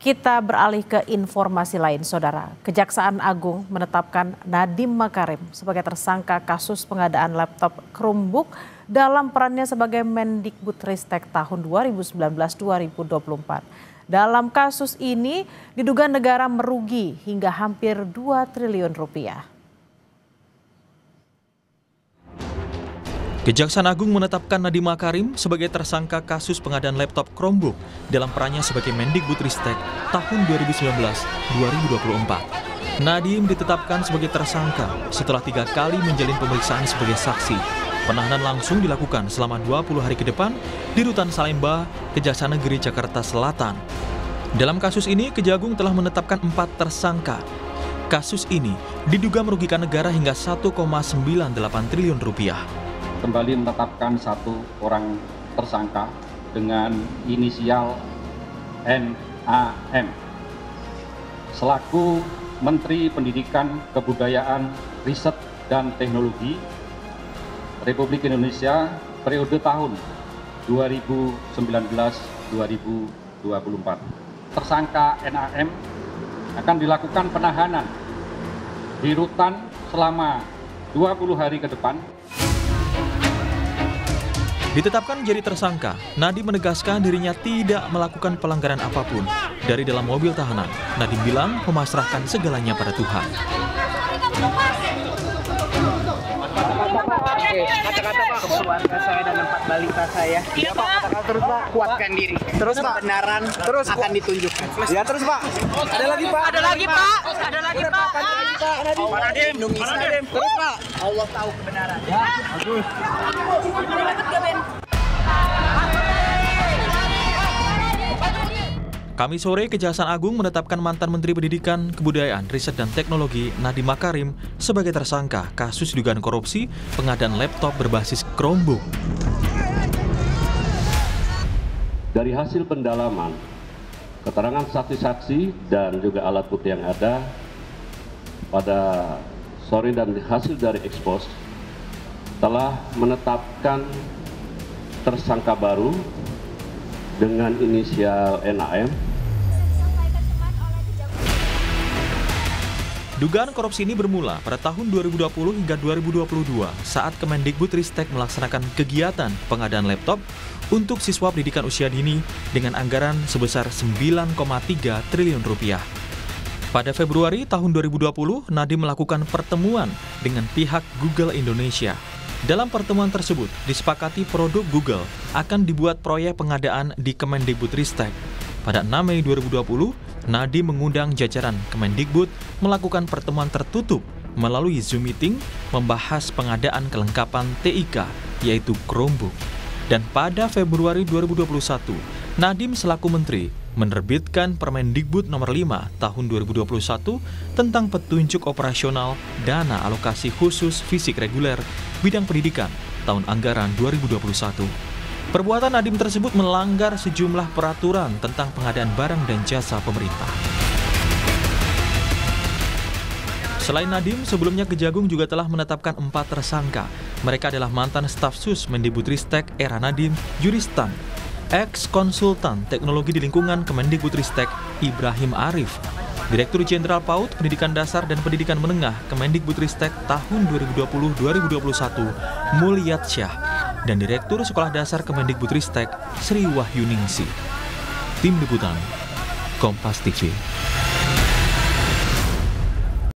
Kita beralih ke informasi lain, Saudara. Kejaksaan Agung menetapkan Nadiem Makarim sebagai tersangka kasus pengadaan laptop Chromebook dalam perannya sebagai Mendikbudristek tahun 2019-2024. Dalam kasus ini, diduga negara merugi hingga hampir 2 triliun rupiah. Kejaksaan Agung menetapkan Nadiem Makarim sebagai tersangka kasus pengadaan laptop Chromebook dalam perannya sebagai Mendikbudristek tahun 2019-2024. Nadiem ditetapkan sebagai tersangka setelah 3 kali menjalin pemeriksaan sebagai saksi. Penahanan langsung dilakukan selama 20 hari ke depan di Rutan Salemba, Kejaksaan Negeri Jakarta Selatan. Dalam kasus ini, Kejagung telah menetapkan 4 tersangka. Kasus ini diduga merugikan negara hingga 1,98 triliun rupiah. Kembali menetapkan 1 orang tersangka dengan inisial NAM selaku Menteri Pendidikan, Kebudayaan, Riset, dan Teknologi Republik Indonesia periode tahun 2019-2024. Tersangka NAM akan dilakukan penahanan di rutan selama 20 hari ke depan. Ditetapkan jadi tersangka, Nadiem menegaskan dirinya tidak melakukan pelanggaran apapun. Dari dalam mobil tahanan, Nadiem bilang memasrahkan segalanya pada Tuhan. Kata-kata Pak, keluarga saya dan 4 balita saya. Iya Pak, kata-kata terus Pak. Kuatkan diri. Terus Pak. Kebenaran terus akan ditunjukkan. Ya terus Pak. Ada lagi Pak. Ada lagi Pak. Ada lagi Pak. Pak Nadiem. Terus Pak. Allah tahu kebenaran. Ya. Bagus. Kamis sore, Kejaksaan Agung menetapkan mantan Menteri Pendidikan, Kebudayaan, Riset, dan Teknologi Nadiem Makarim sebagai tersangka kasus dugaan korupsi pengadaan laptop berbasis Chromebook. Dari hasil pendalaman, keterangan saksi-saksi dan juga alat bukti yang ada pada sore dan hasil dari ekspos telah menetapkan tersangka baru dengan inisial NAM. Dugaan korupsi ini bermula pada tahun 2020 hingga 2022 saat Kemendikbudristek melaksanakan kegiatan pengadaan laptop untuk siswa pendidikan usia dini dengan anggaran sebesar 9,3 triliun rupiah. Pada Februari tahun 2020, Nadiem melakukan pertemuan dengan pihak Google Indonesia. Dalam pertemuan tersebut, disepakati produk Google akan dibuat proyek pengadaan di Kemendikbudristek. Pada 6 Mei 2020, Nadiem mengundang jajaran Kemendikbud melakukan pertemuan tertutup melalui Zoom Meeting membahas pengadaan kelengkapan TIK, yaitu Chromebook. Dan pada Februari 2021, Nadiem selaku Menteri menerbitkan Permendikbud nomor 5 tahun 2021 tentang petunjuk operasional dana alokasi khusus fisik reguler bidang pendidikan tahun anggaran 2021. Perbuatan Nadiem tersebut melanggar sejumlah peraturan tentang pengadaan barang dan jasa pemerintah. Selain Nadiem, sebelumnya Kejagung juga telah menetapkan 4 tersangka. Mereka adalah mantan staf sus Mendikbudristek era Nadiem, Juristan, ex-konsultan teknologi di lingkungan Kemendikbudristek Ibrahim Arif, Direktur Jenderal PAUD Pendidikan Dasar dan Pendidikan Menengah Kemendikbudristek tahun 2020-2021 Mulyat Syah, dan Direktur Sekolah Dasar Kemendikbudristek Sri Wahyuningsi. Tim Liputan, Kompas TV.